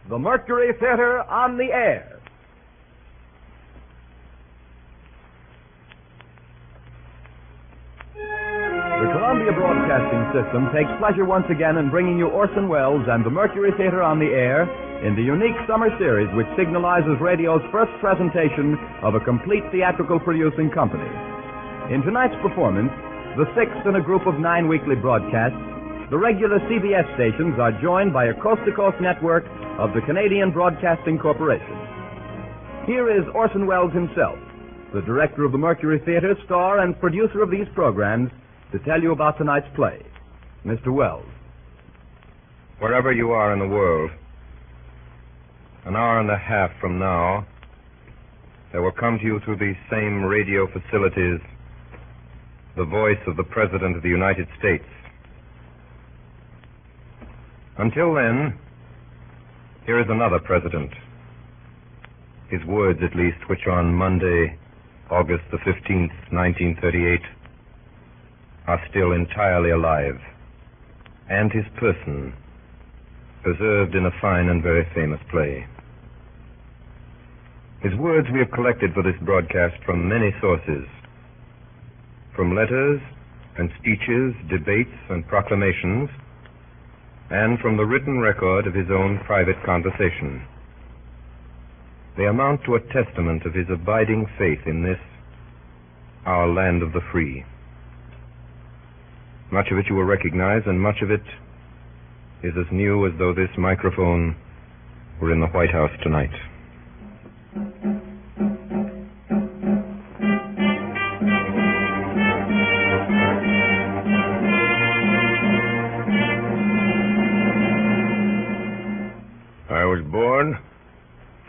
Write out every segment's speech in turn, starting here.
the Mercury Theater on the air. The Columbia Broadcasting System takes pleasure once again in bringing you Orson Welles and the Mercury Theater on the air in the unique summer series which signalizes radio's first presentation of a complete theatrical producing company. In tonight's performance, the sixth in a group of 9 weekly broadcasts, the regular CBS stations are joined by a coast-to-coast network of the Canadian Broadcasting Corporation. Here is Orson Welles himself, the director of the Mercury Theater, star and producer of these programs, to tell you about tonight's play. Mr. Welles. Wherever you are in the world, an hour and a half from now, there will come to you through these same radio facilities the voice of the President of the United States. Until then, here is another president. His words, at least, which on Monday, August the 15th, 1938, are still entirely alive, and his person preserved in a fine and very famous play. His words we have collected for this broadcast from many sources, from letters and speeches, debates and proclamations, and from the written record of his own private conversation. They amount to a testament of his abiding faith in this, our land of the free. Much of it you will recognize, and much of it is as new as though this microphone were in the White House tonight. I was born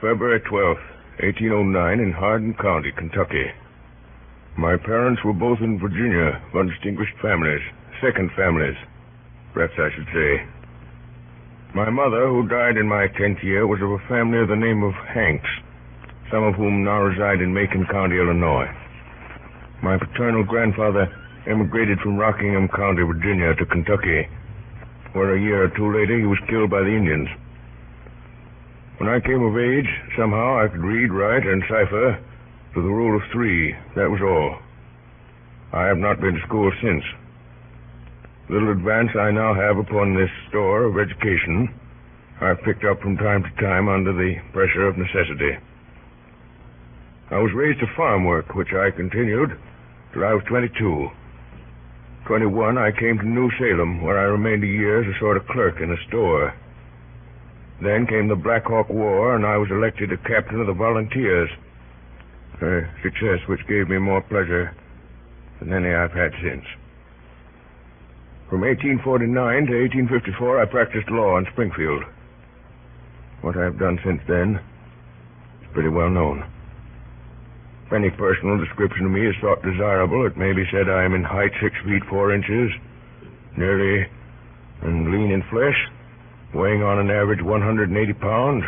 February 12th, 1809, in Hardin County, Kentucky. My parents were both in Virginia, of distinguished families, second families, perhaps I should say. My mother, who died in my 10th year, was of a family of the name of Hanks, some of whom now reside in Macon County, Illinois. My paternal grandfather emigrated from Rockingham County, Virginia, to Kentucky, where a year or two later he was killed by the Indians. When I came of age, somehow I could read, write, and cipher to the rule of 3. That was all. I have not been to school since. Little advance I now have upon this store of education I've picked up from time to time under the pressure of necessity. I was raised to farm work, which I continued till I was 22. 21, I came to New Salem, where I remained a year as a sort of clerk in a store. Then came the Black Hawk War, and I was elected a captain of the volunteers, a success which gave me more pleasure than any I've had since. From 1849 to 1854, I practiced law in Springfield. What I've done since then is pretty well known. If any personal description of me is thought desirable, it may be said I am in height 6 feet 4 inches, nearly and lean in flesh, weighing on an average 180 pounds,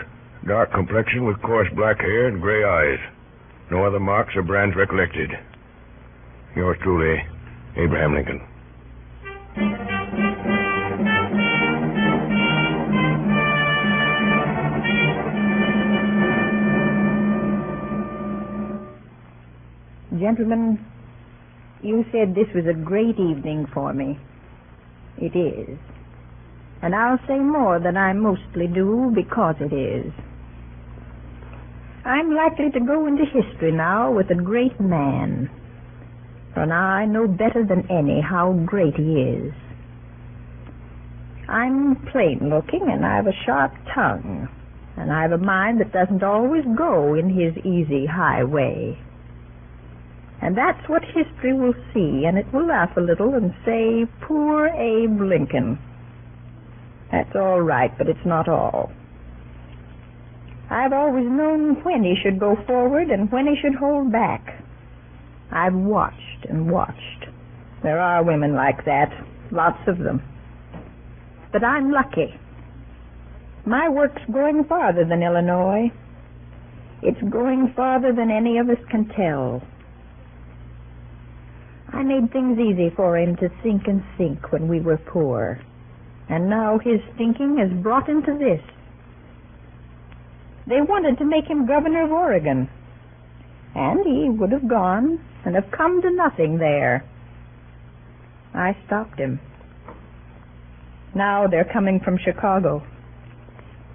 dark complexion with coarse black hair and gray eyes. No other marks or brands recollected. Yours truly, Abraham Lincoln. Gentlemen, you said this was a great evening for me. It is. And I'll say more than I mostly do because it is. I'm likely to go into history now with a great man. For now I know better than any how great he is. I'm plain-looking, and I've a sharp tongue, and I've a mind that doesn't always go in his easy, high way. And that's what history will see, and it will laugh a little and say, "Poor Abe Lincoln." That's all right, but it's not all. I've always known when he should go forward and when he should hold back. I've watched and watched. There are women like that, lots of them. But I'm lucky. My work's going farther than Illinois. It's going farther than any of us can tell. I made things easy for him to think and sink when we were poor. And now his thinking has brought him to this. They wanted to make him governor of Oregon. And he would have gone and have come to nothing there. I stopped him. Now they're coming from Chicago,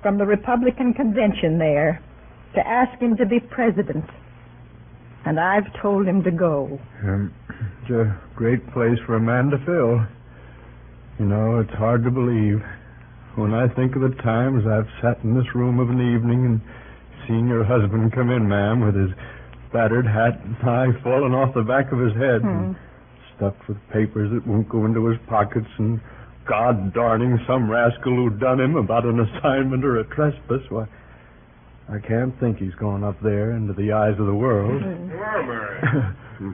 from the Republican convention there, to ask him to be president. And I've told him to go. It's a great place for a man to fill. You know, it's hard to believe. When I think of the times I've sat in this room of an evening and seen your husband come in, ma'am, with his battered hat and tie falling off the back of his head and stuffed with papers that won't go into his pockets and God-darning some rascal who done him about an assignment or a trespass, why, I can't think he's gone up there into the eyes of the world. Well, Mary.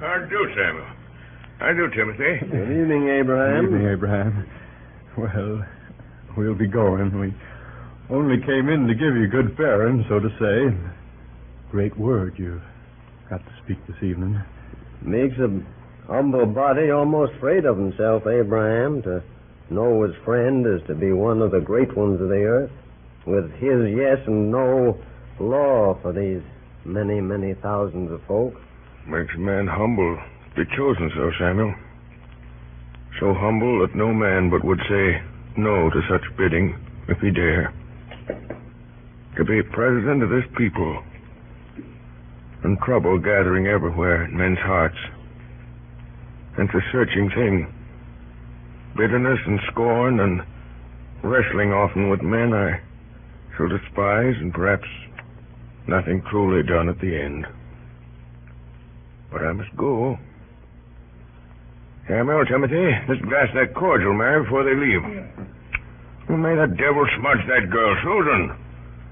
How do, Samuel? How do, Timothy? Good evening, Abraham. Good evening, Abraham. Well, we'll be going. We only came in to give you good faring, so to say. Great word you've got to speak this evening. Makes a humble body almost afraid of himself, Abraham, to know his friend is to be one of the great ones of the earth, with his yes and no law for these many, many thousands of folk. Makes a man humble to be chosen so, Samuel. So humble that no man but would say no to such bidding if he dare. To be president of this people, and trouble gathering everywhere in men's hearts. And it's a searching thing. Bitterness and scorn and wrestling often with men I shall despise, and perhaps nothing truly done at the end. But I must go. Samuel, Timothy, let's glass that cordial, Mary, before they leave. Who made that devil smudge that girl?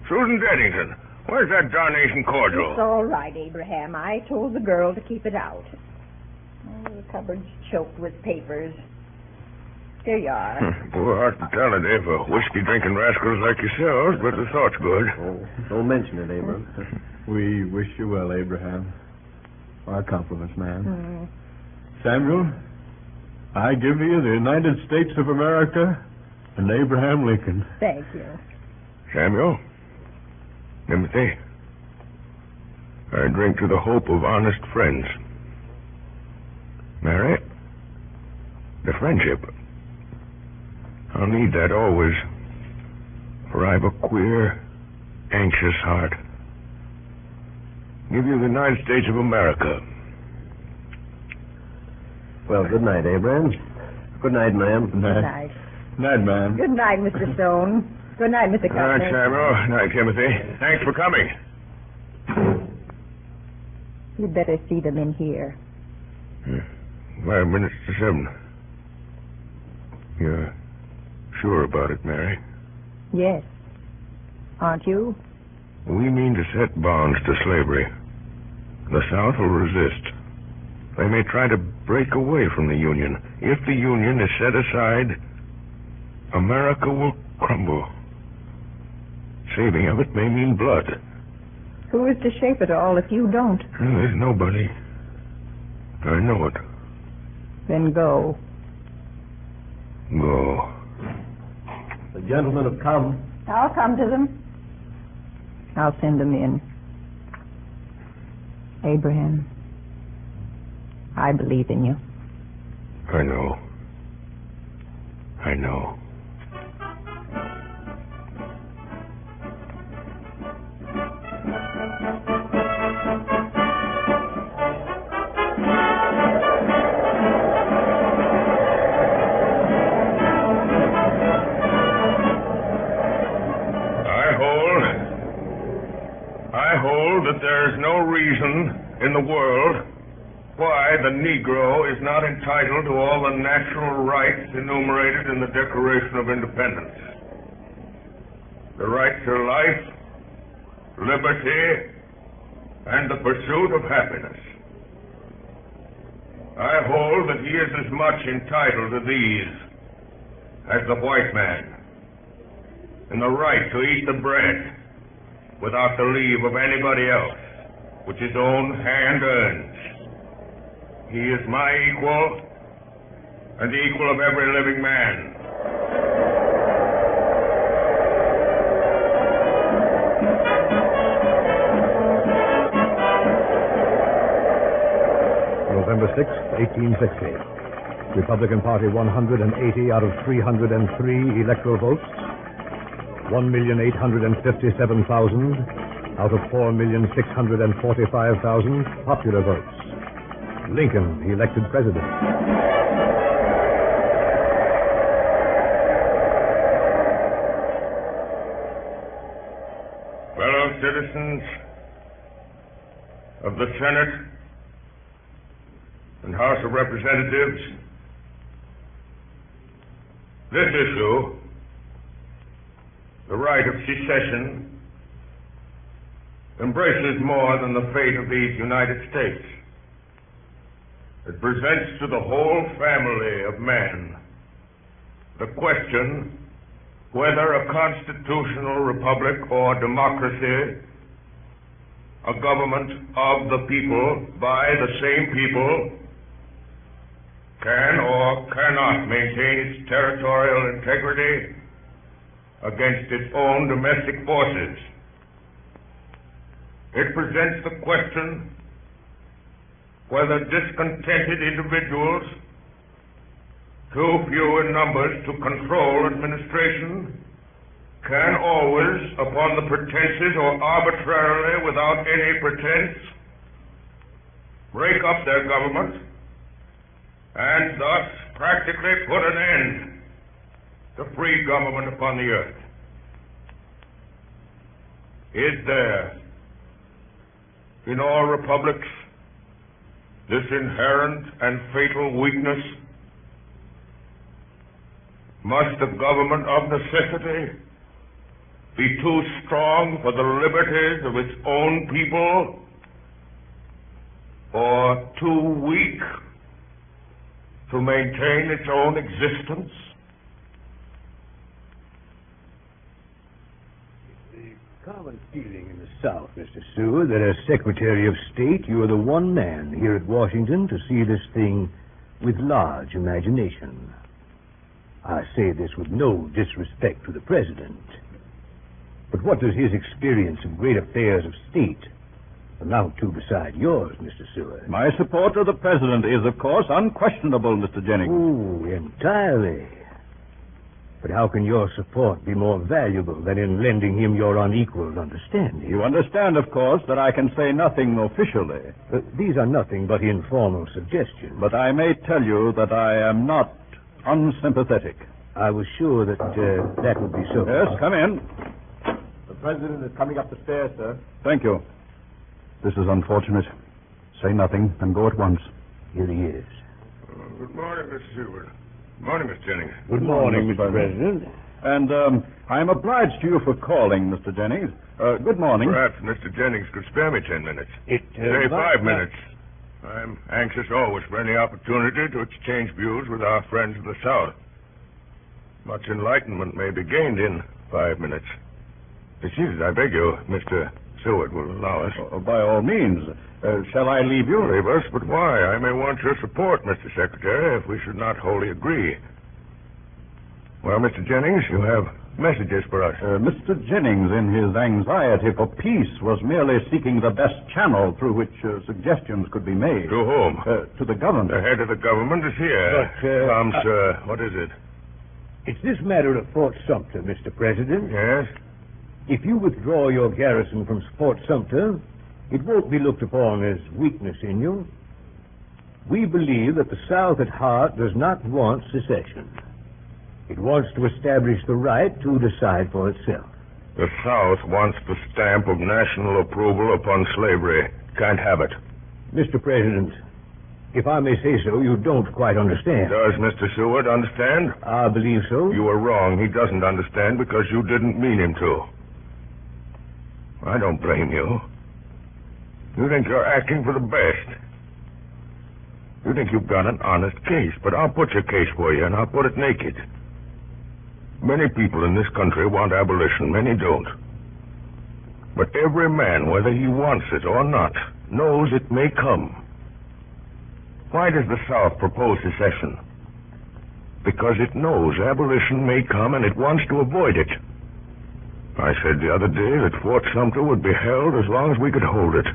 Susan Deddington. Where's that darnation cordial? It's all right, Abraham. I told the girl to keep it out. Oh, the cupboard's choked with papers. Here you are. Poor hospitality for whiskey-drinking rascals like yourselves, but the thought's good. Oh, don't mention it, Abraham. We wish you well, Abraham. Our compliments, ma'am. Samuel, I give you the United States of America and Abraham Lincoln. Thank you. Samuel, Timothy, I drink to the hope of honest friends. Mary, the friendship. I'll need that always, for I've a queer, anxious heart. Give you the United States of America. Well, good night, Abraham. Good night, ma'am. Good night. Good night. Night, ma'am. Good night, Mr. Stone. Good night, Mr. Good night, Cutler. Samuel. Night, Timothy. Thanks for coming. You'd better see them in here. 5 minutes to 7. You're sure about it, Mary? Yes. Aren't you? We mean to set bonds to slavery. The South will resist. They may try to break away from the Union. If the Union is set aside, America will crumble. Saving of it may mean blood. Who is to shape it all if you don't? There's nobody. I know it. Then go. Go. The gentlemen have come. I'll come to them. I'll send them in. Abraham, I believe in you. I know. I know. I hold that there is no reason in the world why the Negro is not entitled to all the natural rights enumerated in the Declaration of Independence. The right to life, liberty, and the pursuit of happiness. I hold that he is as much entitled to these as the white man, and the right to eat the bread without the leave of anybody else, which his own hand earns. He is my equal, and the equal of every living man. October 6, 1860. Republican Party 180 out of 303 electoral votes. 1,857,000 out of 4,645,000 popular votes. Lincoln elected president. Fellow citizens of the Senate and House of Representatives, this issue, the right of secession, embraces more than the fate of these United States. It presents to the whole family of man the question whether a constitutional republic or democracy, a government of the people, by the same people, can or cannot maintain its territorial integrity against its own domestic forces. It presents the question whether discontented individuals, too few in numbers to control administration, can always, upon the pretenses or arbitrarily without any pretense, break up their government and thus practically put an end to free government upon the earth. Is there, in all republics, this inherent and fatal weakness? Must the government of necessity be too strong for the liberties of its own people, or too weak to maintain its own existence? The common feeling in the South, Mr. Seward, that as Secretary of State, you are the one man here at Washington to see this thing with large imagination. I say this with no disrespect to the President. But what does his experience of great affairs of state amount to beside yours, Mr. Seward? My support of the President is, of course, unquestionable, Mr. Jennings. Oh, entirely. But how can your support be more valuable than in lending him your unequaled understanding? You understand, of course, that I can say nothing officially. These are nothing but informal suggestions. But I may tell you that I am not unsympathetic. I was sure that that would be so. Yes, come in. The President is coming up the stairs, sir. Thank you. This is unfortunate. Say nothing and go at once. Here he is. Good morning, Mr. Seward. Good morning, Miss Jennings. Good morning, Mr. President. And I'm obliged to you for calling, Mr. Jennings. Good morning. Perhaps Mr. Jennings could spare me 10 minutes. Say 5 minutes. I'm anxious always for any opportunity to exchange views with our friends of the South. Much enlightenment may be gained in 5 minutes. Excuse, I beg you, Mr. Seward will allow us. By all means. Shall I leave you? Leave us, but why? I may want your support, Mr. Secretary, if we should not wholly agree. Well, Mr. Jennings, you have messages for us. Mr. Jennings, in his anxiety for peace, was merely seeking the best channel through which suggestions could be made. To whom? To the government. The head of the government is here. But, Come, sir. What is it? It's this matter of Fort Sumter, Mr. President. Yes? If you withdraw your garrison from Fort Sumter, it won't be looked upon as weakness in you. We believe that the South at heart does not want secession. It wants to establish the right to decide for itself. The South wants the stamp of national approval upon slavery. Can't have it. Mr. President, if I may say so, you don't quite understand. Does Mr. Seward understand? I believe so. You are wrong. He doesn't understand because you didn't mean him to. I don't blame you. You think you're acting for the best. You think you've got an honest case, but I'll put your case for you, and I'll put it naked. Many people in this country want abolition, many don't. But every man, whether he wants it or not, knows it may come. Why does the South propose secession? Because it knows abolition may come and it wants to avoid it. I said the other day that Fort Sumter would be held as long as we could hold it.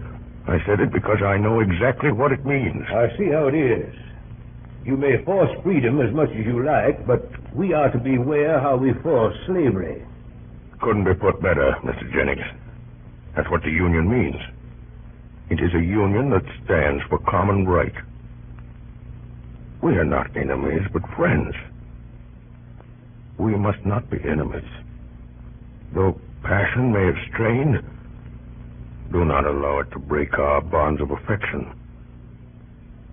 I said it because I know exactly what it means. I see how it is. You may force freedom as much as you like, but we are to beware how we force slavery. Couldn't be put better, Mr. Jennings. That's what the union means. It is a union that stands for common right. We are not enemies, but friends. We must not be enemies. Though passion may have strained, do not allow it to break our bonds of affection.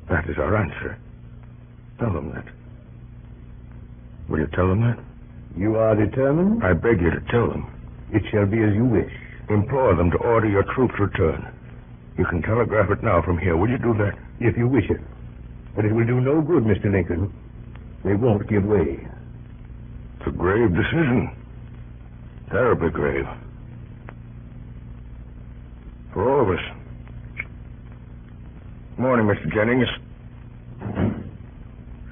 That is our answer. Tell them that. Will you tell them that? You are determined? I beg you to tell them. It shall be as you wish. Implore them to order your troops' return. You can telegraph it now from here. Will you do that? If you wish it. But it will do no good, Mr. Lincoln. They won't give way. It's a grave decision. Terribly grave. For all of us. Morning, Mr. Jennings.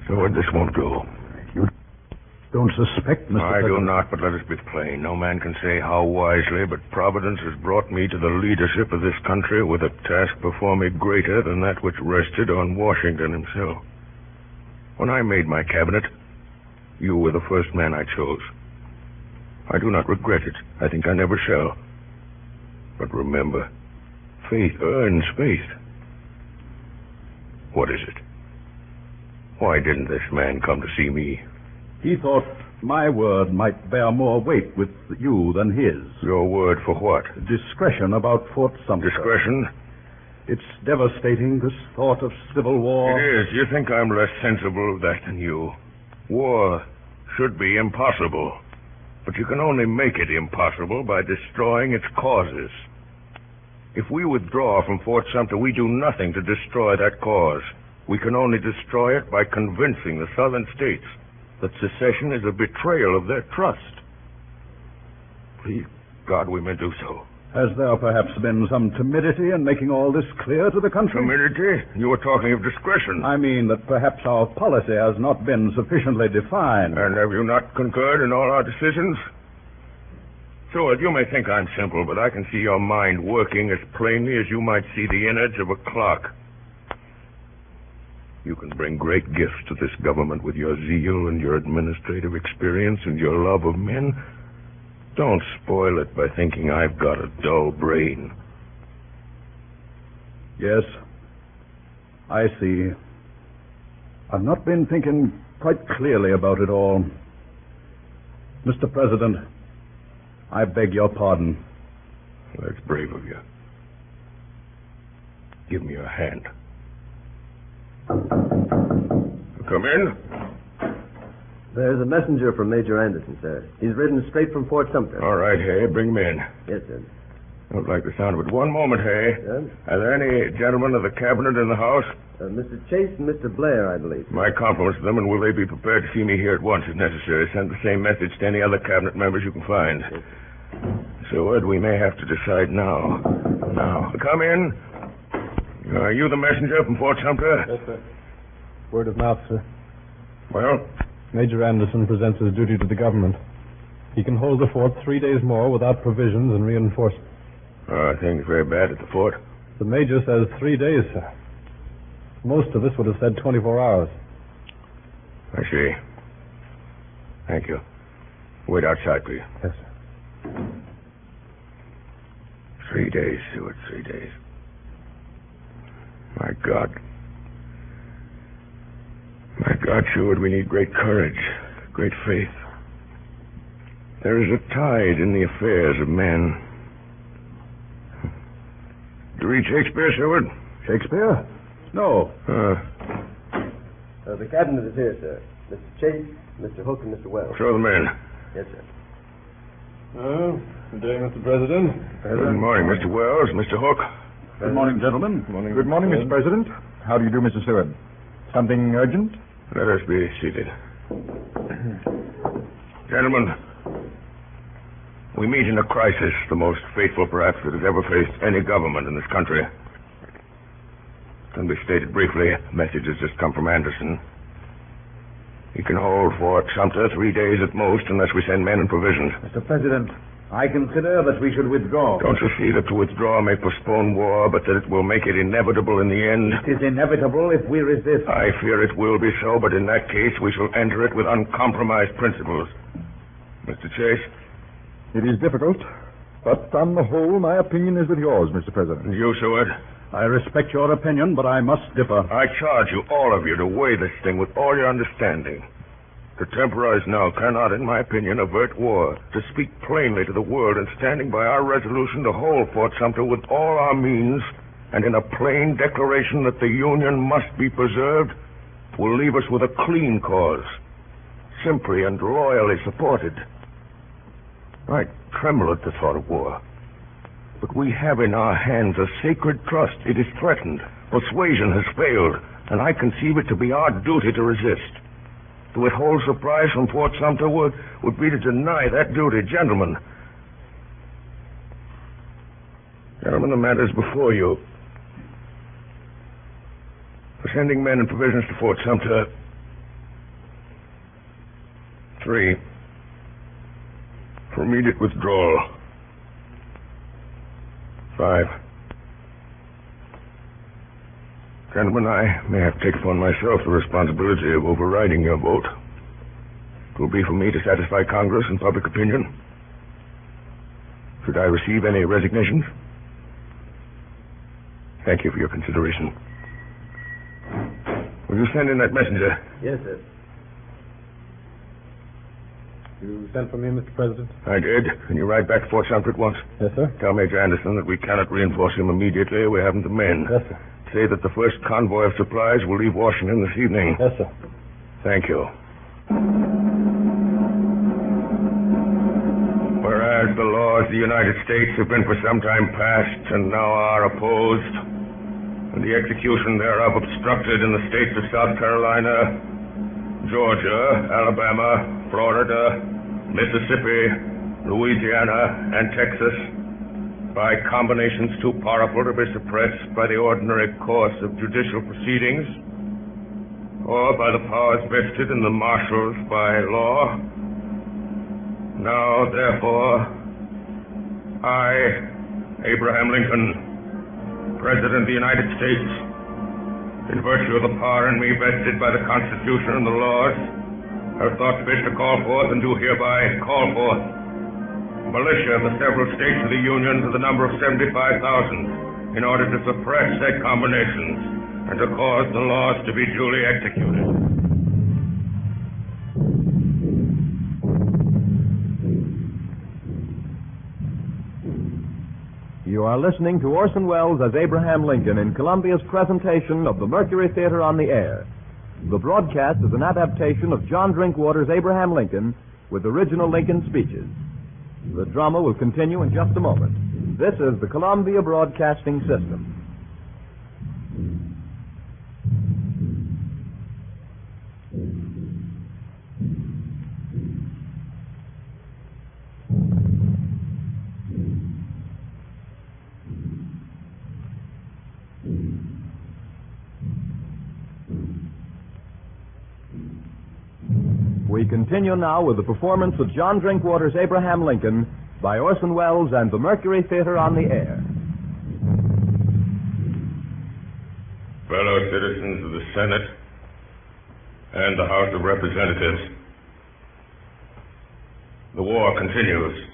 So this won't do. You don't suspect, Mr. I do President? not, but let us be plain. No man can say how wisely, but Providence has brought me to the leadership of this country with a task before me greater than that which rested on Washington himself. When I made my cabinet, you were the first man I chose. I do not regret it. I think I never shall. But remember, faith earns faith. What is it? Why didn't this man come to see me? He thought my word might bear more weight with you than his. Your word for what? Discretion about Fort Sumter. Discretion? It's devastating, this thought of civil war. It is. You think I'm less sensible of that than you. War should be impossible. But you can only make it impossible by destroying its causes. If we withdraw from Fort Sumter, we do nothing to destroy that cause. We can only destroy it by convincing the southern states that secession is a betrayal of their trust. Please, God, we may do so. Has there perhaps been some timidity in making all this clear to the country? Timidity? You were talking of discretion. I mean that perhaps our policy has not been sufficiently defined. And have you not concurred in all our decisions? Seward, you may think I'm simple, but I can see your mind working as plainly as you might see the innards of a clock. You can bring great gifts to this government with your zeal and your administrative experience and your love of men. Don't spoil it by thinking I've got a dull brain. Yes, I see. I've not been thinking quite clearly about it all. Mr. President, I beg your pardon. That's brave of you. Give me your hand. Come in. There's a messenger from Major Anderson, sir. He's ridden straight from Fort Sumter. All right, Hay, bring him in. Yes, sir. Don't like the sound of it. One moment, Hay. Yes? Are there any gentlemen of the cabinet in the house? Mr. Chase and Mr. Blair, I believe. My compliments to them, and will they be prepared to see me here at once if necessary? Send the same message to any other cabinet members you can find. Yes. Seward, we may have to decide now. Now, come in. Are you the messenger from Fort Sumter? Yes, sir. Word of mouth, sir. Well? Major Anderson presents his duty to the government. He can hold the fort 3 days more without provisions and reinforcements. Things very bad at the fort. The major says 3 days, sir. Most of us would have said 24 hours. I see. Thank you. Wait outside, please. Yes, sir. 3 days, Seward, 3 days. My God. My God, Seward, we need great courage, great faith. There is a tide in the affairs of men. Did you read Shakespeare, Seward? Shakespeare? No. The cabinet is here, sir. Mr. Chase, Mr. Hook, and Mr. Wells. Show them in. Yes, sir. Good day, Mr. President. Good morning, Mr. Wells, Mr. Hook. Good morning, gentlemen. Good morning, Mr. President. How do you do, Mr. Seward? Something urgent? Let us be seated. Gentlemen, we meet in a crisis, the most fateful perhaps that has ever faced any government in this country. Can be stated briefly. A message has just come from Anderson. He can hold Fort Sumter 3 days at most unless we send men and provisions. Mr. President, I consider that we should withdraw. Don't you see that to withdraw may postpone war, but that it will make it inevitable in the end? It is inevitable if we resist. I fear it will be so, but in that case we shall enter it with uncompromised principles. Mr. Chase? It is difficult, but on the whole, my opinion is with yours, Mr. President. And you, Seward? I respect your opinion, but I must differ. I charge you, all of you, to weigh this thing with all your understanding. To temporize now cannot, in my opinion, avert war. To speak plainly to the world and standing by our resolution to hold Fort Sumter with all our means and in a plain declaration that the Union must be preserved will leave us with a clean cause, simply and loyally supported. I tremble at the thought of war. But we have in our hands a sacred trust. It is threatened. Persuasion has failed, and I conceive it to be our duty to resist. To withhold supplies from Fort Sumter would be to deny that duty. Gentlemen, the matter is before you. For sending men and provisions to Fort Sumter, 3. For immediate withdrawal, 5. Gentlemen, I may have taken upon myself the responsibility of overriding your vote. It will be for me to satisfy Congress and public opinion. Should I receive any resignations? Thank you for your consideration. Will you send in that messenger? Yes, sir. You sent for me, Mr. President? I did. Can you ride back to Fort Sumter at once? Yes, sir. Tell Major Anderson that we cannot reinforce him immediately. We haven't the men. Yes, sir. Say that the first convoy of supplies will leave Washington this evening. Yes, sir. Thank you. Whereas the laws of the United States have been for some time past and now are opposed, and the execution thereof obstructed in the states of South Carolina, Georgia, Alabama, Florida, Mississippi, Louisiana, and Texas, by combinations too powerful to be suppressed by the ordinary course of judicial proceedings, or by the powers vested in the marshals by law. Now, therefore, I, Abraham Lincoln, President of the United States, in virtue of the power in me vested by the Constitution and the laws, have thought fit to call forth and do hereby call forth militia of the several states of the Union to the number of 75,000 in order to suppress said combinations and to cause the laws to be duly executed. You are listening to Orson Welles as Abraham Lincoln in Columbia's presentation of the Mercury Theater on the Air. The broadcast is an adaptation of John Drinkwater's Abraham Lincoln with original Lincoln speeches. The drama will continue in just a moment. This is the Columbia Broadcasting System. We continue now with the performance of John Drinkwater's Abraham Lincoln by Orson Welles and the Mercury Theater on the Air. Fellow citizens of the Senate and the House of Representatives, the war continues,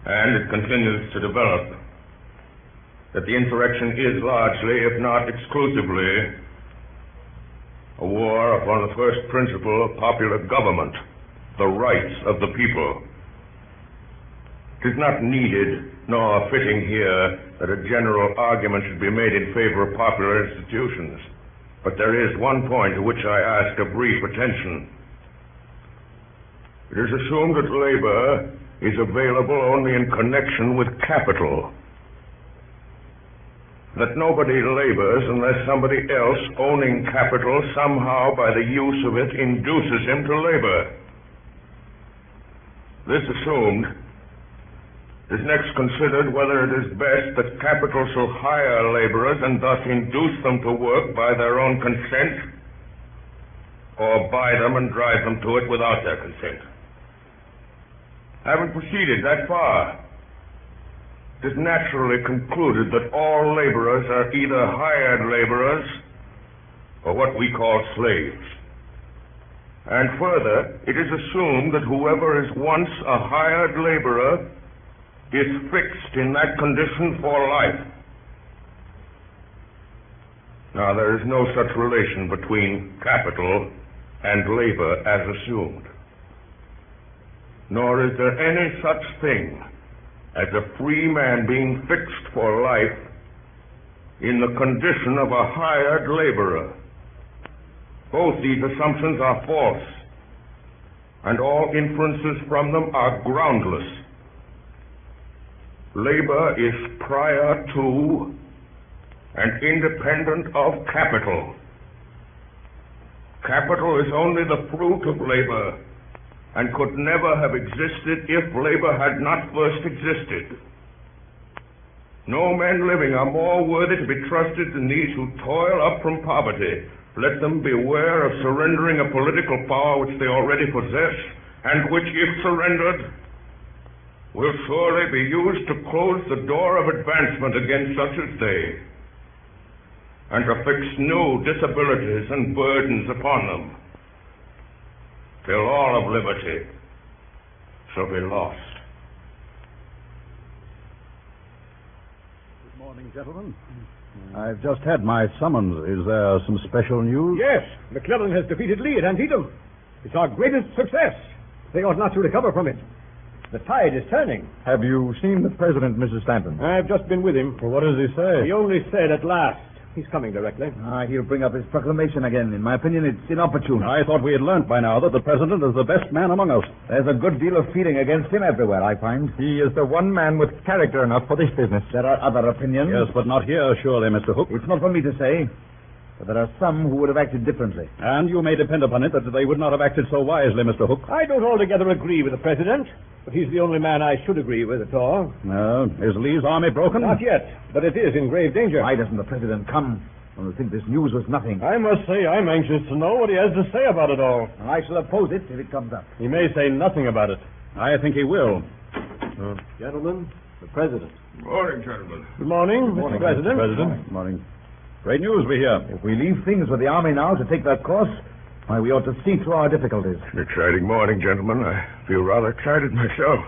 and it continues to develop. That the insurrection is largely, if not exclusively, a war upon the first principle of popular government, the rights of the people. It is not needed nor fitting here that a general argument should be made in favor of popular institutions, but there is one point to which I ask a brief attention. It is assumed that labor is available only in connection with capital, that nobody labors unless somebody else owning capital somehow by the use of it induces him to labor. This assumed, it is next considered whether it is best that capital shall hire laborers and thus induce them to work by their own consent, or buy them and drive them to it without their consent. Haven't proceeded that far. It is naturally concluded that all laborers are either hired laborers or what we call slaves. And further, it is assumed that whoever is once a hired laborer is fixed in that condition for life. Now, there is no such relation between capital and labor as assumed. Nor is there any such thing as a free man being fixed for life in the condition of a hired laborer. Both these assumptions are false, and all inferences from them are groundless. Labor is prior to and independent of capital. Capital is only the fruit of labor, and could never have existed if labor had not first existed. No men living are more worthy to be trusted than these who toil up from poverty. Let them beware of surrendering a political power which they already possess, and which, if surrendered, will surely be used to close the door of advancement against such as they, and to fix new disabilities and burdens upon them, till all of liberty shall be lost. Good morning, gentlemen. I've just had my summons. Is there some special news? Yes, McClellan has defeated Lee at Antietam. It's our greatest success. They ought not to recover from it. The tide is turning. Have you seen the president, Mrs. Stanton? I've just been with him. Well, what does he say? He only said at last. He's coming directly. He'll bring up his proclamation again. In my opinion, it's inopportune. I thought we had learned by now that the president is the best man among us. There's a good deal of feeling against him everywhere, I find. He is the one man with character enough for this business. There are other opinions. Yes, but not here, surely, Mr. Hook. It's not for me to say, but there are some who would have acted differently. And you may depend upon it that they would not have acted so wisely, Mr. Hook. I don't altogether agree with the president, but he's the only man I should agree with at all. Is Lee's army broken? Not yet, but it is in grave danger. Why doesn't the president come? I think this news was nothing. I must say I'm anxious to know what he has to say about it all. I shall oppose it if it comes up. He may say nothing about it. I think he will. Gentlemen, the president. Morning, gentlemen. Good morning, Mr. President. Good morning. Great news we hear. If we leave things with the army now to take that course, why, we ought to see through our difficulties. An exciting morning, gentlemen. I feel rather excited myself.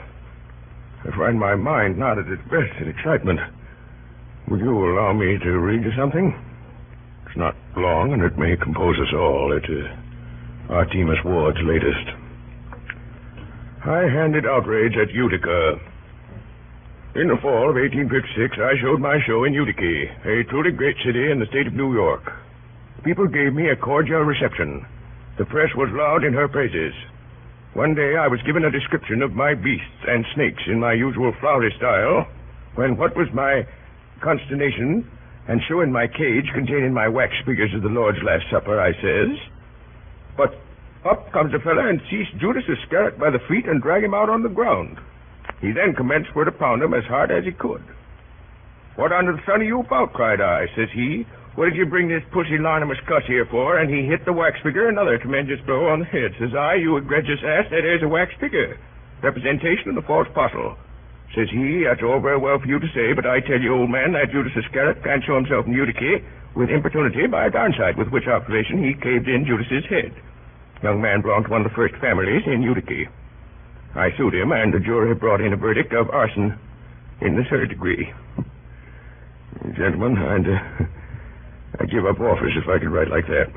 I find my mind not at its best in excitement. Will you allow me to read you something? It's not long, and it may compose us all. It is Artemus Ward's latest. High-handed outrage at Utica. In the fall of 1856, I showed my show in Utica, a truly great city in the state of New York. People gave me a cordial reception. The press was loud in her praises. One day I was given a description of my beasts and snakes in my usual flowery style, when what was my consternation, and so in my cage containing my wax figures of the Lord's Last Supper, I says, but up comes a fella and seized Judas Iscariot by the feet and dragged him out on the ground. He then commenced for to pound him as hard as he could. What under the sun are you about? Cried I. Says he, what did you bring this pusillanimous cuss here for? And he hit the wax figure another tremendous blow on the head. Says I, you egregious ass, that is a wax figure, representation of the false apostle. Says he, that's all very well for you to say, but I tell you, old man, that Judas Iscariot can't show himself in Utica with importunity by a downside, with which observation he caved in Judas's head. Young man belonged to one of the first families in Utica. I sued him, and the jury brought in a verdict of arson in the third degree. Gentlemen, I'd give up office if I could write like that.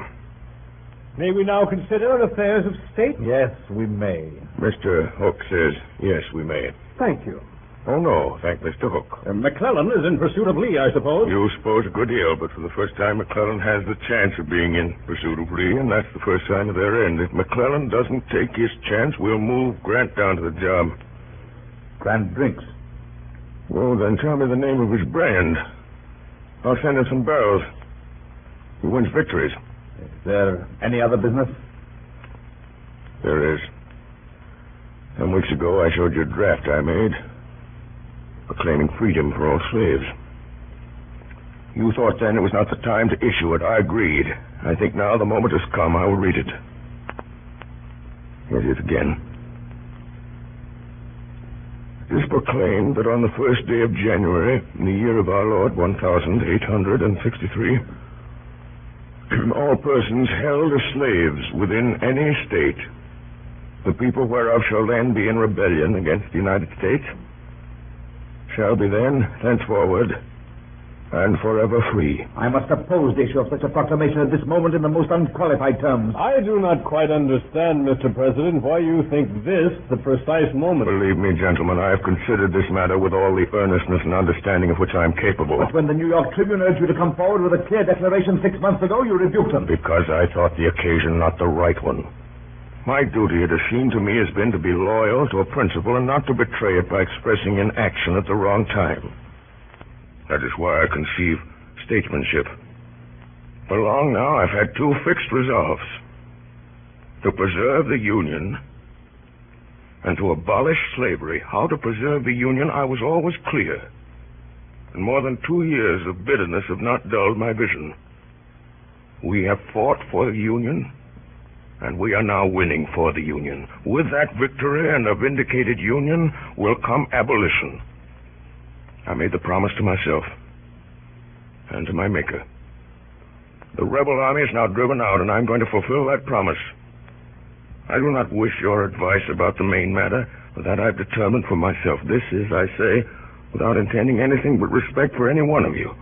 May we now consider affairs of state? Yes, we may. Mr. Hook says, yes, we may. Thank you. Oh, no, thank Mr. Hook. McClellan is in pursuit of Lee, I suppose. You suppose a good deal, but for the first time, McClellan has the chance of being in pursuit of Lee, and that's the first sign of their end. If McClellan doesn't take his chance, we'll move Grant down to the job. Grant drinks. Well, then tell me the name of his brand. I'll send him some barrels. He wins victories. Is there any other business? There is. Some weeks ago, I showed you a draft I made, proclaiming freedom for all slaves. You thought then it was not the time to issue it. I agreed. I think now the moment has come. I will read it. Here it is again. It is proclaimed that on the first day of January, in the year of our Lord, 1863, all persons held as slaves within any state, the people whereof shall then be in rebellion against the United States, shall be then, thenceforward, and forever free. I must oppose the issue of such a proclamation at this moment in the most unqualified terms. I do not quite understand, Mr. President, why you think this the precise moment. Believe me, gentlemen, I have considered this matter with all the earnestness and understanding of which I am capable. But when the New York Tribune urged you to come forward with a clear declaration 6 months ago, you rebuked them. Because I thought the occasion not the right one. My duty, it has seemed to me, has been to be loyal to a principle and not to betray it by expressing in action at the wrong time. That is why I conceive statesmanship. For long now, I've had two fixed resolves: to preserve the Union and to abolish slavery. How to preserve the Union, I was always clear. And more than 2 years of bitterness have not dulled my vision. We have fought for the Union, and we are now winning for the Union. With that victory and a vindicated Union will come abolition. I made the promise to myself and to my Maker. The rebel army is now driven out, and I'm going to fulfill that promise. I do not wish your advice about the main matter, but that I've determined for myself. This is, I say, without intending anything but respect for any one of you.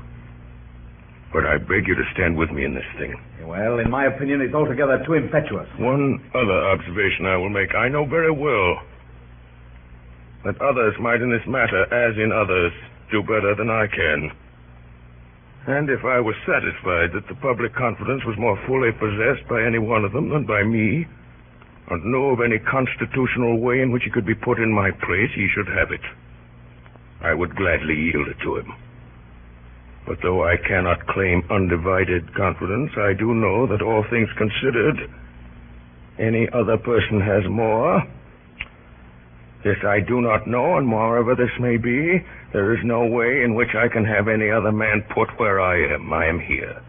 But I beg you to stand with me in this thing. Well, in my opinion, it's altogether too impetuous. One other observation I will make. I know very well that others might in this matter, as in others, do better than I can. And if I was satisfied that the public confidence was more fully possessed by any one of them than by me, and knew of any constitutional way in which he could be put in my place, he should have it. I would gladly yield it to him. But though I cannot claim undivided confidence, I do know that all things considered, any other person has more. This I do not know, and moreover this may be, there is no way in which I can have any other man put where I am. I am here.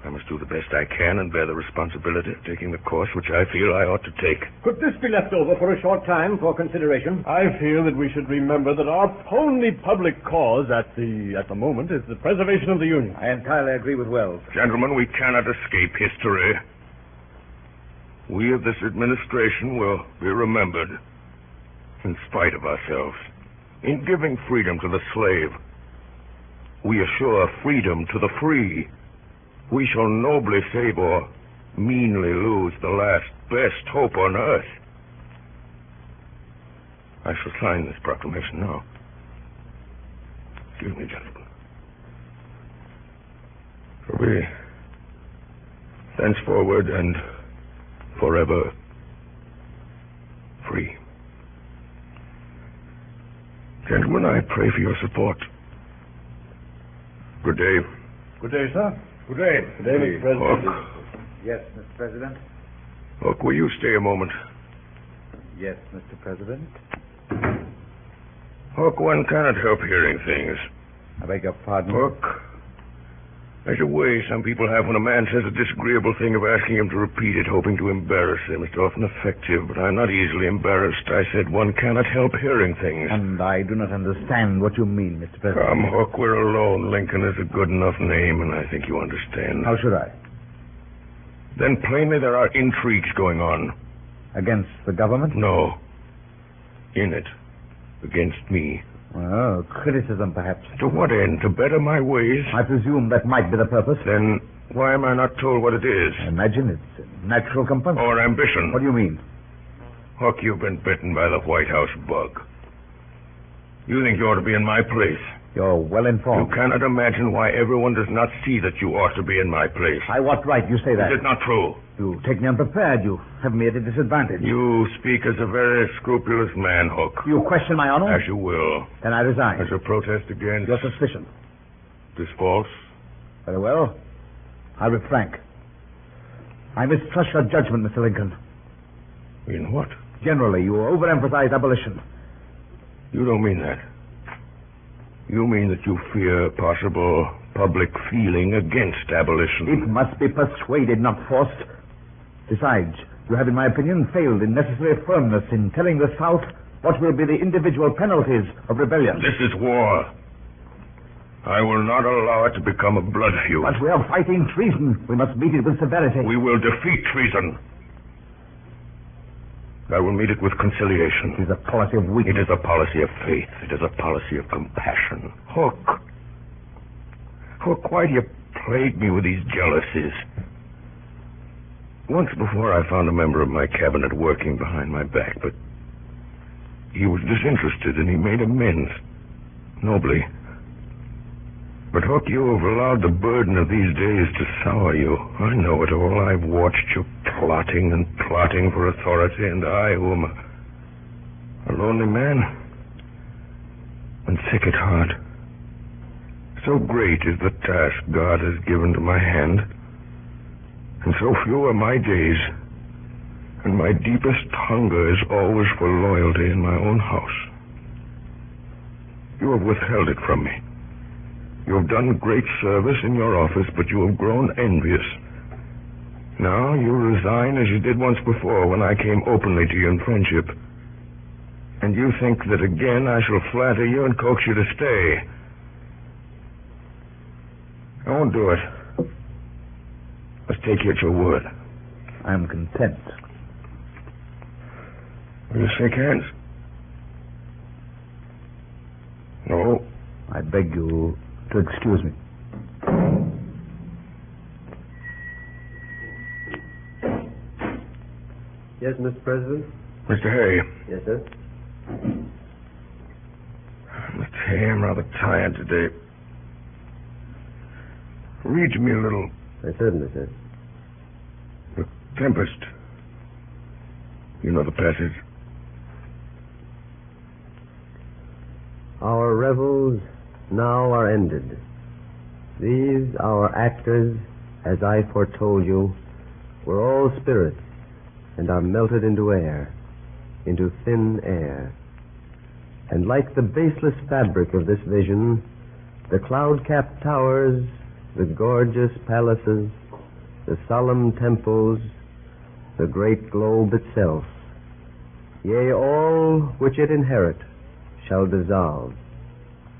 I must do the best I can and bear the responsibility of taking the course which I feel I ought to take. Could this be left over for a short time for consideration? I feel that we should remember that our only public cause at the moment is the preservation of the Union. I entirely agree with Wells. Gentlemen, we cannot escape history. We of this administration will be remembered in spite of ourselves. In giving freedom to the slave, we assure freedom to the free. We shall nobly save or meanly lose the last best hope on earth. I shall sign this proclamation now. Excuse me, gentlemen. For we, thenceforward and forever, free. Gentlemen, I pray for your support. Good day. Good day, sir. Good day. Good day, Mr. President. Hook. Yes, Mr. President. Hook, will you stay a moment? Yes, Mr. President. Hook, one cannot help hearing things. I beg your pardon? Hook, there's a way some people have when a man says a disagreeable thing of asking him to repeat it, hoping to embarrass him. It's often effective, but I'm not easily embarrassed. I said one cannot help hearing things. And I do not understand what you mean, Mr. President. Come, Hook, we're alone. Lincoln is a good enough name, and I think you understand. How should I? Then plainly there are intrigues going on. Against the government? No. In it. Against me. Well, criticism, perhaps. To what end? To better my ways? I presume that might be the purpose. Then why am I not told what it is? I imagine it's natural compunction. Or ambition? What do you mean? Hook, you've been bitten by the White House bug. You think you ought to be in my place. You're well informed. You cannot imagine why everyone does not see that you ought to be in my place. By what right you say that? It is not true. You take me unprepared. You have me at a disadvantage. You speak as a very scrupulous man, Hook. You question my honor? As you will. Then I resign. As a protest against... Your suspicion. This false? Very well. I'll be frank. I mistrust your judgment, Mr. Lincoln. In what? Generally, you overemphasize abolition. You don't mean that. You mean that you fear possible public feeling against abolition. It must be persuaded, not forced. Besides, you have, in my opinion, failed in necessary firmness in telling the South What will be the individual penalties of rebellion? This is war. I will not allow it to become a blood feud. But we are fighting treason. We must meet it with severity. We will defeat treason. I will meet it with conciliation. It is a policy of weakness. It is a policy of faith. It is a policy of compassion. Hook, why do you plague me with these jealousies? Once before I found a member of my cabinet working behind my back, but he was disinterested and he made amends. Nobly. But, Hook, you have allowed the burden of these days to sour you. I know it all. I've watched you plotting and plotting for authority, and I, who am a lonely man and sick at heart. So great is the task God has given to my hand, and so few are my days, and my deepest hunger is always for loyalty in my own house. You have withheld it from me. You have done great service in your office, but you have grown envious. Now you resign as you did once before when I came openly to you in friendship. And you think that again I shall flatter you and coax you to stay. I won't do it. Let's take you at your word. I'm content. Will you shake hands? No. I beg you to excuse me. Yes, Mr. President? Mr. Hay. Yes, sir? Mr. Hay, I'm rather tired today. Read to me a little. I certainly, sir. The Tempest. You know the passage. Our revels now are ended. These, our actors, as I foretold you, were all spirits, and are melted into air, into thin air. And like the baseless fabric of this vision, the cloud-capped towers, the gorgeous palaces, the solemn temples, the great globe itself, yea, all which it inherit, shall dissolve,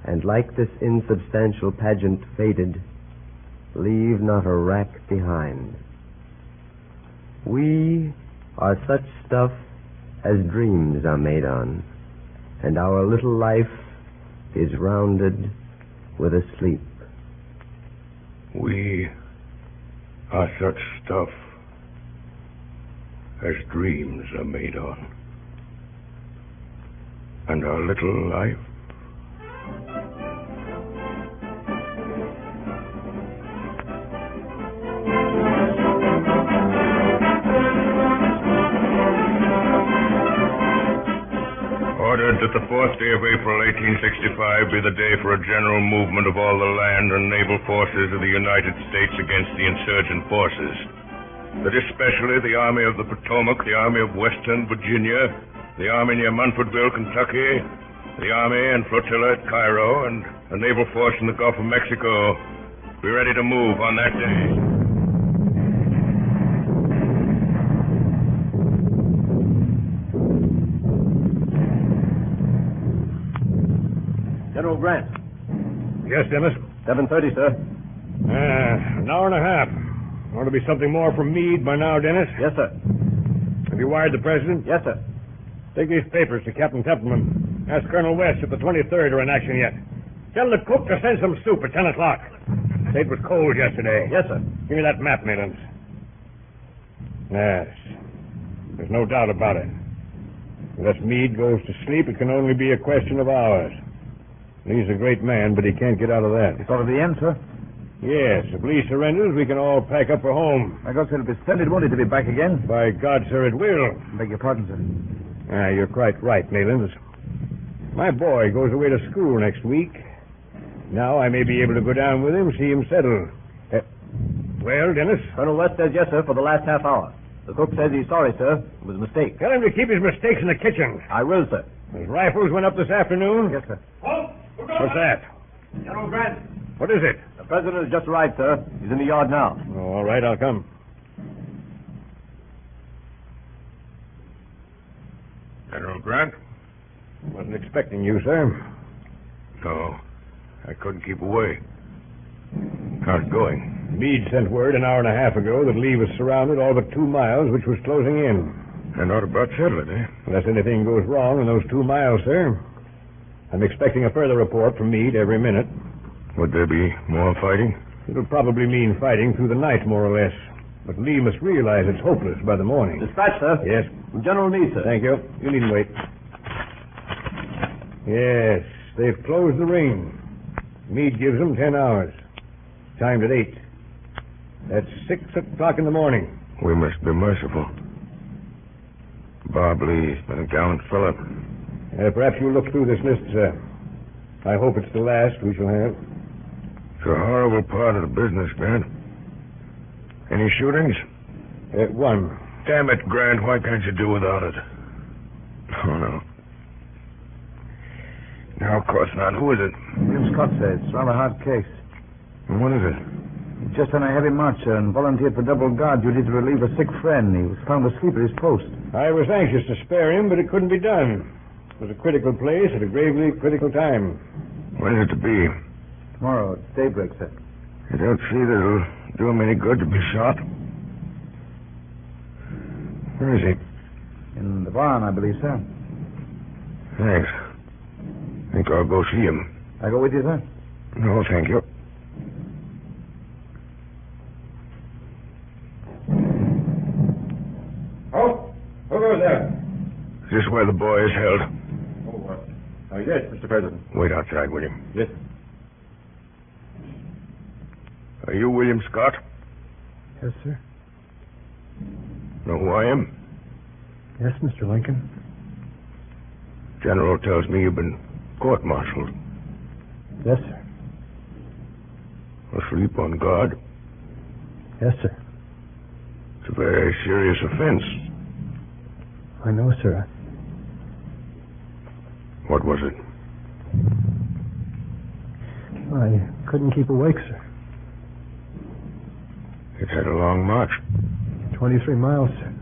and like this insubstantial pageant faded, leave not a rack behind. We are such stuff as dreams are made on, and our little life is rounded with a sleep. We are such stuff as dreams are made on, and our little life ordered that the 4th day of April, 1865, be the day for a general movement of all the land and naval forces of the United States against the insurgent forces. That especially the Army of the Potomac, the Army of Western Virginia, the Army near Munfordville, Kentucky, the Army and flotilla at Cairo, and a naval force in the Gulf of Mexico be ready to move on that day. General Grant. Yes, Dennis? 7:30, sir. An hour and a half. Ought to be something more from Meade by now, Dennis. Yes, sir. Have you wired the president? Yes, sir. Take these papers to Captain Templeman. Ask Colonel West if the 23rd are in action yet. Tell the cook to send some soup at 10 o'clock. Say it was cold yesterday. Yes, sir. Give me that map, Maylands. Yes. There's no doubt about it. Unless Meade goes to sleep, it can only be a question of hours. Lee's a great man, but he can't get out of that. It's already the end, sir. Yes, if Lee surrenders, we can all pack up for home. My God, sir, it'll be splendid, won't it, to be back again? By God, sir, it will. Beg your pardon, sir. You're quite right, Maylands. My boy goes away to school next week. Now I may be able to go down with him, see him settle. Well, Dennis? Colonel West says yes, sir, for the last half hour. The cook says he's sorry, sir. It was a mistake. Tell him to keep his mistakes in the kitchen. I will, sir. His rifles went up this afternoon. Yes, sir. What's that? General Grant. What is it? The president has just arrived, sir. He's in the yard now. Oh, all right, I'll come. General Grant? Wasn't expecting you, sir. No, I couldn't keep away. How's it going? Meade sent word an hour and a half ago that Lee was surrounded all but 2 miles, which was closing in. And ought about settle it, eh? Unless anything goes wrong in those 2 miles, sir. I'm expecting a further report from Meade every minute. Would there be more fighting? It'll probably mean fighting through the night, more or less. But Lee must realize it's hopeless by the morning. Dispatch, sir. Yes. General Meade, sir. Thank you. You needn't wait. Yes, they've closed the ring. Meade gives them 10 hours. Timed at 8. That's 6 o'clock in the morning. We must be merciful. Bob Lee's been a gallant fellow. Perhaps you'll look through this list, sir. I hope it's the last we shall have. It's a horrible part of the business, Grant. Any shootings? 1. Damn it, Grant, why can't you do without it? Oh, no. No, of course not. Who is it? William Scott says it's rather a hard case. And what is it? He's just on a heavy march, sir, and volunteered for double guard duty to relieve a sick friend. He was found asleep at his post. I was anxious to spare him, but it couldn't be done. It was a critical place at a gravely critical time. When is it to be? Tomorrow at daybreak, sir. I don't see that it'll do him any good to be shot. Where is he? In the barn, I believe, sir. Thanks. Think I'll go see him. I go with you, sir? No, thank you. Oh, who goes there? Is this where the boy is held? Yes, Mr. President. Wait outside, will you? Yes. Are you William Scott? Yes, sir. Know who I am? Yes, Mr. Lincoln. General tells me you've been court-martialed. Yes, sir. Asleep on guard. Yes, sir. It's a very serious offense. I know, sir. What was it? I couldn't keep awake, sir. It had a long march. 23 miles, sir.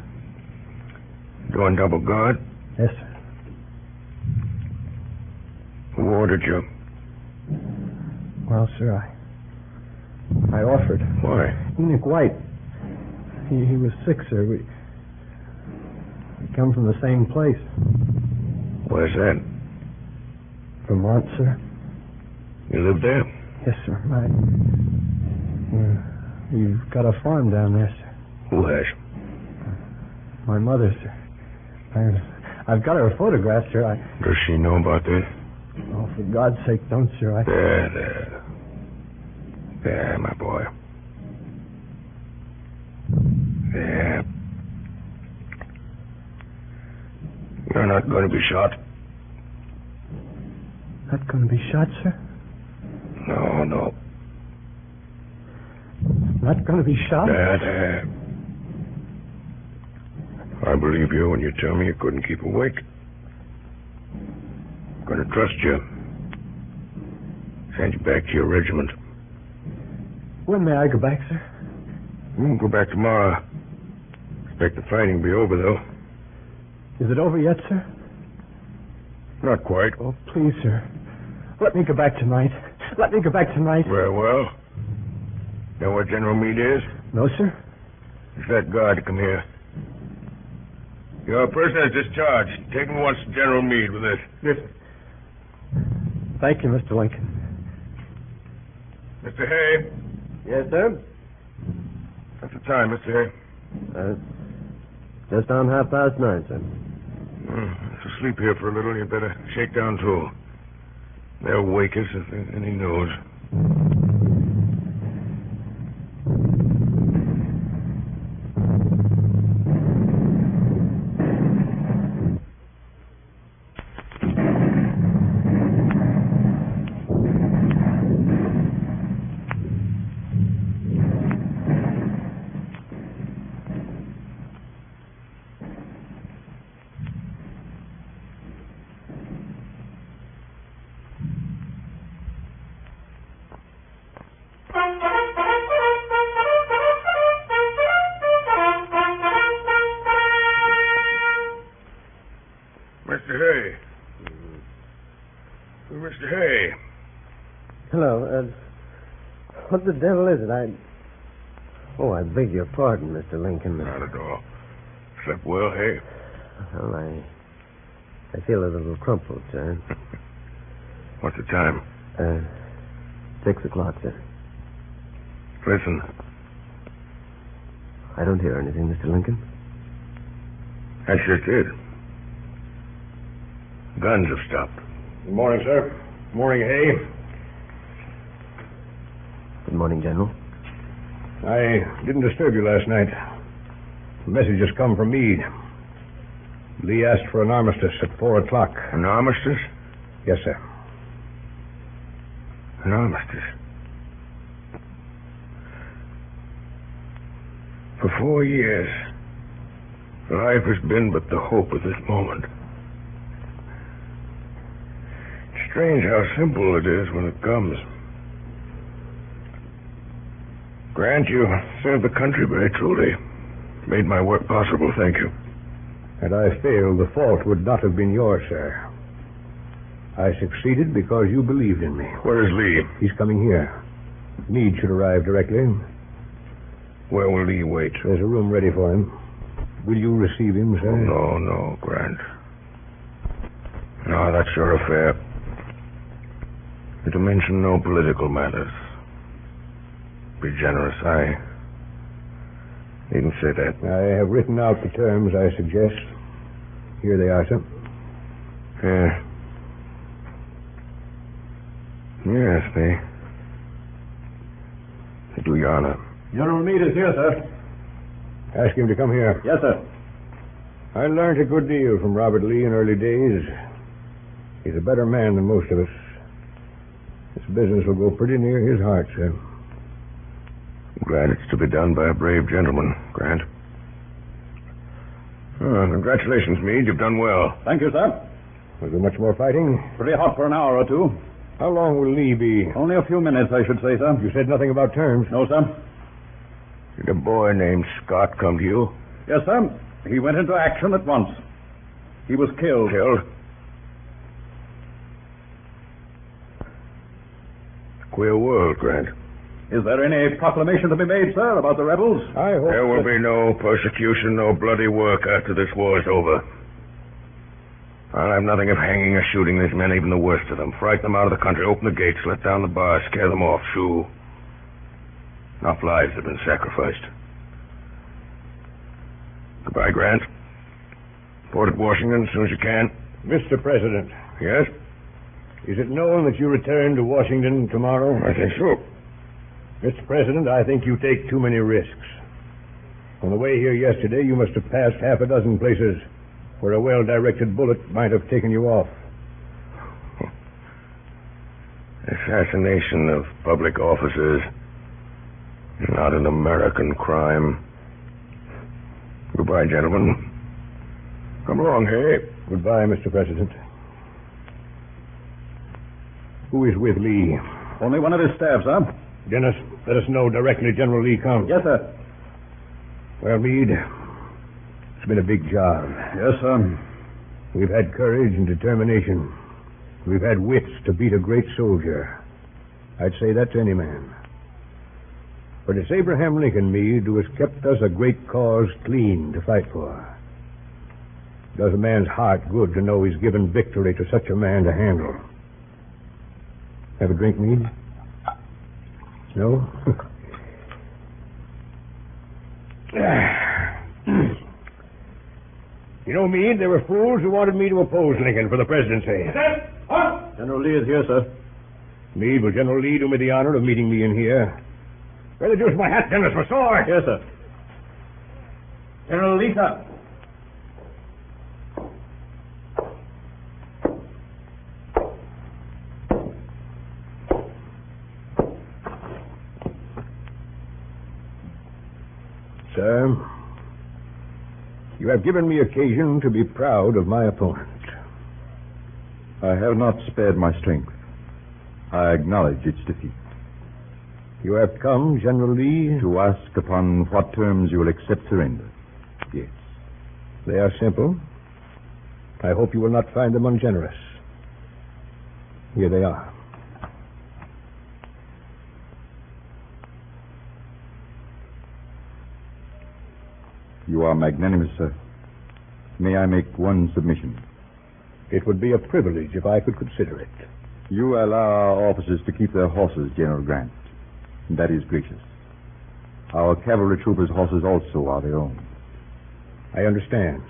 Doing double guard? Yes, sir. Who ordered you? Well, sir, I offered. Why? Enoch White. He was sick, sir. We come from the same place. Where's that? Vermont, sir. You live there? Yes, sir. We've got a farm down there, sir. Who has? My mother, sir. I've got her photograph, sir. Does she know about this? Oh, for God's sake, don't, sir. There. There, my boy. There. You're not going to be shot. Not going to be shot, sir? No. Not going to be shot? There. I believe you when you tell me you couldn't keep awake. I'm going to trust you. Send you back to your regiment. When may I go back, sir? You can go back tomorrow. Expect the fighting to be over, though. Is it over yet, sir? Not quite. Oh, please, sir. Let me go back tonight. Let me go back tonight. Very well. Know where General Meade is? No, sir. It's that guard to come here. Your prisoner is discharged. Take him once to General Meade with this. Yes, sir. Thank you, Mr. Lincoln. Mr. Hay. Yes, sir? What's the time, Mr. Hay? Just on 9:30, sir. So sleep here for a little. You'd better shake down, too. They'll wake us if there's any news. Hello. What the devil is it? I beg your pardon, Mr. Lincoln. Not at all. Slept well, hey? Well, I feel a little crumpled, sir. What's the time? 6 o'clock, sir. Listen. I don't hear anything, Mr. Lincoln. I sure did. Guns have stopped. Good morning, sir. Morning, Hay. Good morning, General. I didn't disturb you last night. A message has come from Meade. Lee asked for an armistice at 4 o'clock. An armistice? Yes, sir. An armistice? For 4 years, life has been but the hope of this moment. It's strange how simple it is when it comes. Grant, you served the country very truly. Made my work possible, thank you. Had I failed, the fault would not have been yours, sir. I succeeded because you believed in me. Where is Lee? He's coming here. Meade should arrive directly. Where will Lee wait? There's a room ready for him. Will you receive him, sir? Oh, no, Grant. No, that's your affair. You're to mention no political matters. Be generous. I needn't say that. I have written out the terms I suggest. Here they are, sir. Yes, they do you honor. General Meade is here, sir. Ask him to come here. Yes, sir. I learned a good deal from Robert Lee in early days. He's a better man than most of us. This business will go pretty near his heart, sir. I'm glad it's to be done by a brave gentleman, Grant. Congratulations, Meade. You've done well. Thank you, sir. Was there much more fighting? Pretty hot for an hour or two. How long will Lee be? Only a few minutes, I should say, sir. You said nothing about terms. No, sir. Did a boy named Scott come to you? Yes, sir. He went into action at once. He was killed. Killed? Queer world, Grant. Is there any proclamation to be made, sir, about the rebels? I hope There will be no persecution, no bloody work after this war is over. I'll have nothing of hanging or shooting these men, even the worst of them. Frighten them out of the country, open the gates, let down the bars, scare them off, shoo. Enough lives have been sacrificed. Goodbye, Grant. Report at Washington as soon as you can. Mr. President, Yes? is it known that you return to Washington tomorrow? I think so. Mr. President, I think you take too many risks. On the way here yesterday, you must have passed half a dozen places where a well-directed bullet might have taken you off. Assassination of public officers, not an American crime. Goodbye, gentlemen. Come along, hey? Goodbye, Mr. President. Who is with Lee? Only one of his staff, sir. Dennis, let us know directly General Lee comes. Yes, sir. Well, Meade, it's been a big job. Yes, sir. We've had courage and determination. We've had wits to beat a great soldier. I'd say that to any man. But it's Abraham Lincoln, Meade, who has kept us a great cause clean to fight for. It does a man's heart good to know he's given victory to such a man to handle. Have a drink, Meade? No? You know, Meade, there were fools who wanted me to oppose Lincoln for the presidency. General Lee is here, sir. Meade, will General Lee do me the honor of meeting me in here? Where the deuce my hat, Dennis, my sword? Yes, sir. General Lee, sir. Sir, you have given me occasion to be proud of my opponent. I have not spared my strength. I acknowledge its defeat. You have come, General Lee, To ask upon what terms you will accept surrender. Yes. They are simple. I hope you will not find them ungenerous. Here they are. You are magnanimous, sir. May I make one submission? It would be a privilege if I could consider it. You allow our officers to keep their horses, General Grant. That is gracious. Our cavalry troopers' horses also are their own. I understand.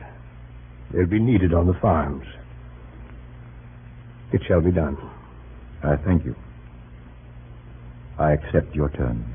They'll be needed on the farms. It shall be done. I thank you. I accept your terms.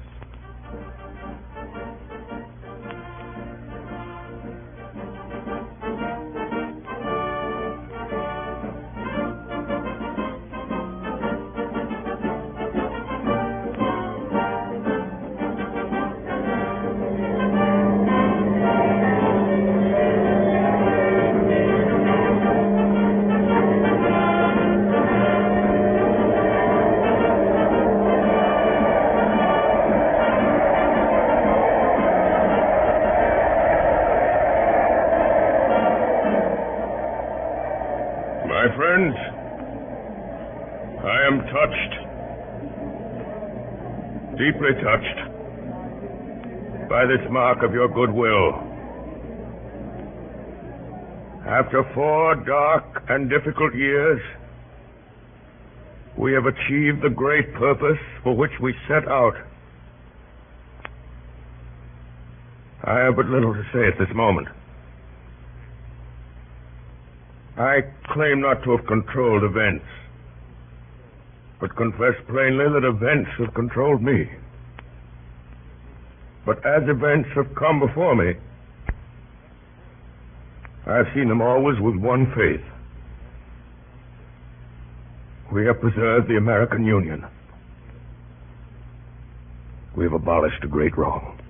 My friends, I am touched, deeply touched, by this mark of your goodwill. After 4 dark and difficult years, we have achieved the great purpose for which we set out. I have but little to say at this moment. I claim not to have controlled events, but confess plainly that events have controlled me. But as events have come before me, I have seen them always with one faith. We have preserved the American Union. We have abolished a great wrong.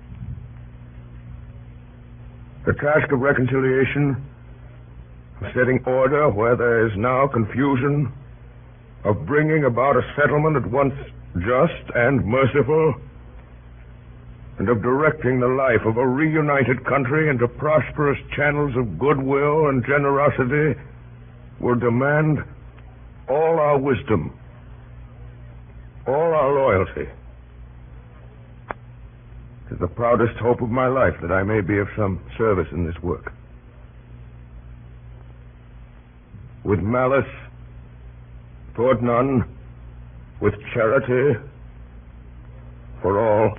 The task of reconciliation, of setting order where there is now confusion, of bringing about a settlement at once just and merciful, and of directing the life of a reunited country into prosperous channels of goodwill and generosity, will demand all our wisdom, all our loyalty. It is the proudest hope of my life that I may be of some service in this work. With malice toward none, with charity for all,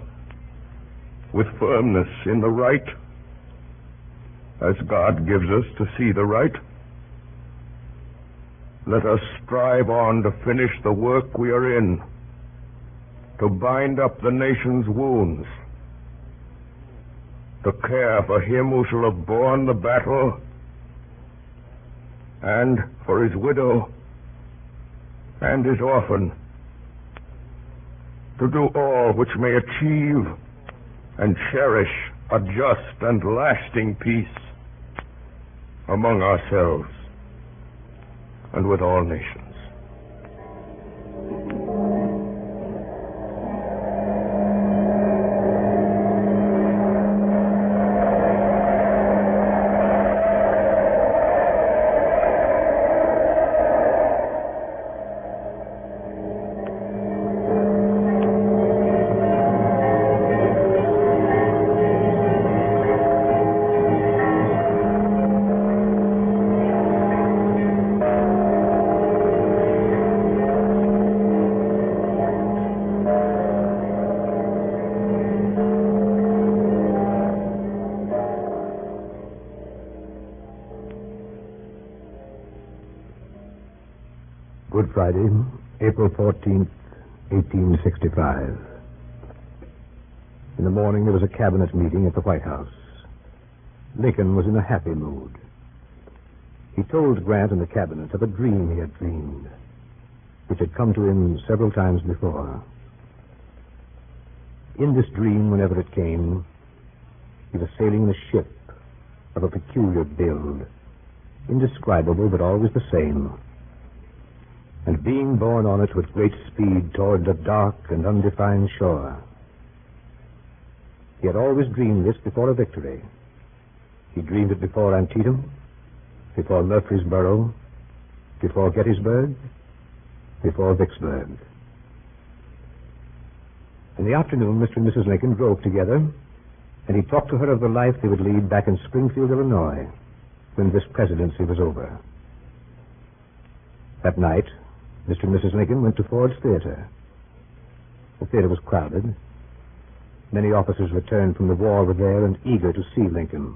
with firmness in the right, as God gives us to see the right, let us strive on to finish the work we are in, to bind up the nation's wounds, to care for him who shall have borne the battle, and for his widow and his orphan, to do all which may achieve and cherish a just and lasting peace among ourselves and with all nations. Good Friday, April 14th, 1865. In the morning, there was a cabinet meeting at the White House. Lincoln was in a happy mood. He told Grant and the cabinet of a dream he had dreamed, which had come to him several times before. In this dream, whenever it came, he was sailing in a ship of a peculiar build, indescribable but always the same, and being borne on it with great speed toward a dark and undefined shore. He had always dreamed this before a victory. He dreamed it before Antietam, before Murfreesboro, before Gettysburg, before Vicksburg. In the afternoon, Mr. and Mrs. Lincoln drove together and he talked to her of the life they would lead back in Springfield, Illinois, when this presidency was over. That night, Mr. and Mrs. Lincoln went to Ford's Theater. The theater was crowded. Many officers returned from the war were there and eager to see Lincoln.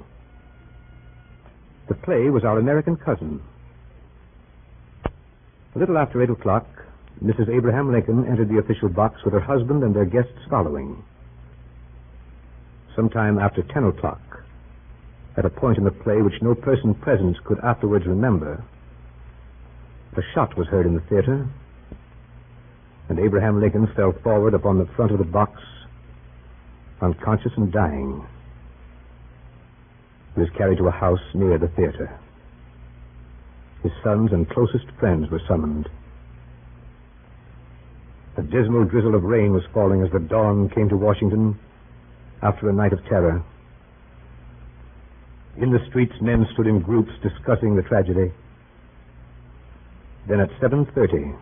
The play was Our American Cousin. A little after 8 o'clock, Mrs. Abraham Lincoln entered the official box with her husband and their guests following. Sometime after 10 o'clock, at a point in the play which no person present could afterwards remember, a shot was heard in the theater, and Abraham Lincoln fell forward upon the front of the box, unconscious and dying. He was carried to a house near the theater. His sons and closest friends were summoned. A dismal drizzle of rain was falling as the dawn came to Washington after a night of terror. In the streets, men stood in groups discussing the tragedy. Then at 7:30,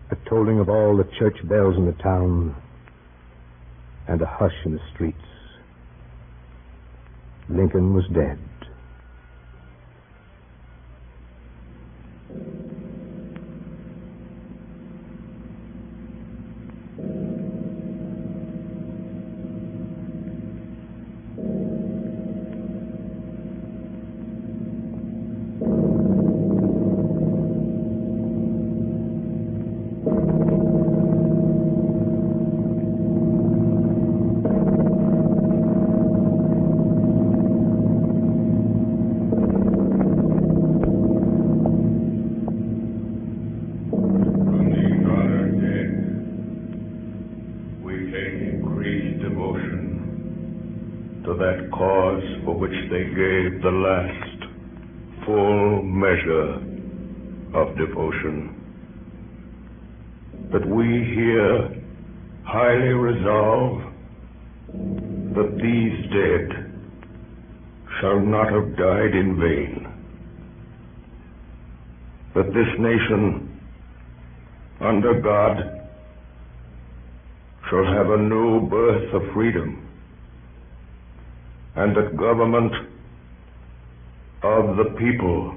the tolling of all the church bells in the town and a hush in the streets. Lincoln was dead. That cause for which they gave the last full measure of devotion, that we here highly resolve that these dead shall not have died in vain, that this nation under God shall have a new birth of freedom, and that government of the people,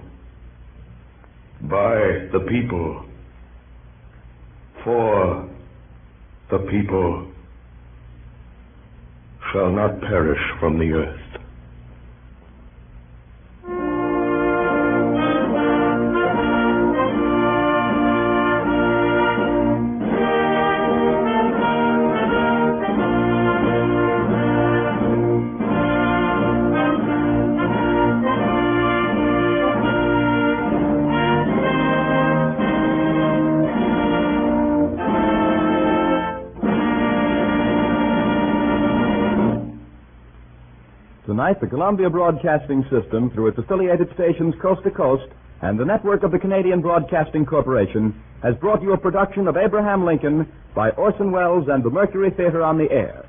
by the people, for the people, shall not perish from the earth. Tonight, the Columbia Broadcasting System, through its affiliated stations coast to coast, and the network of the Canadian Broadcasting Corporation, has brought you a production of Abraham Lincoln by Orson Welles and the Mercury Theater on the Air.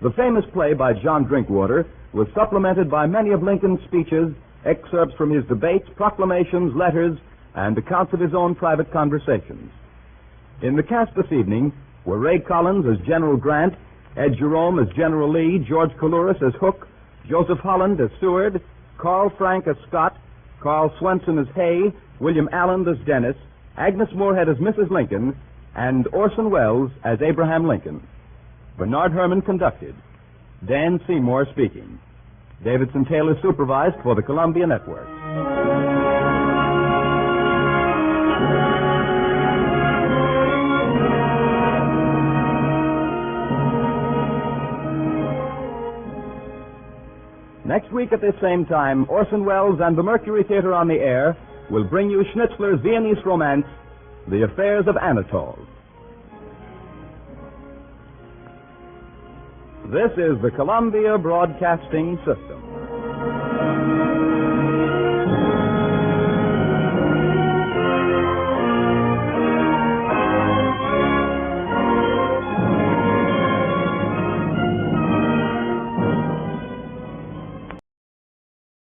The famous play by John Drinkwater was supplemented by many of Lincoln's speeches, excerpts from his debates, proclamations, letters, and accounts of his own private conversations. In the cast this evening were Ray Collins as General Grant, Ed Jerome as General Lee, George Coulouris as Hook, Joseph Holland as Seward, Carl Frank as Scott, Carl Swenson as Hay, William Allen as Dennis, Agnes Moorehead as Mrs. Lincoln, and Orson Welles as Abraham Lincoln. Bernard Herrmann conducted. Dan Seymour speaking. Davidson Taylor supervised for the Columbia Network. Next week at this same time, Orson Welles and the Mercury Theater on the Air will bring you Schnitzler's Viennese romance, The Affairs of Anatole. This is the Columbia Broadcasting System.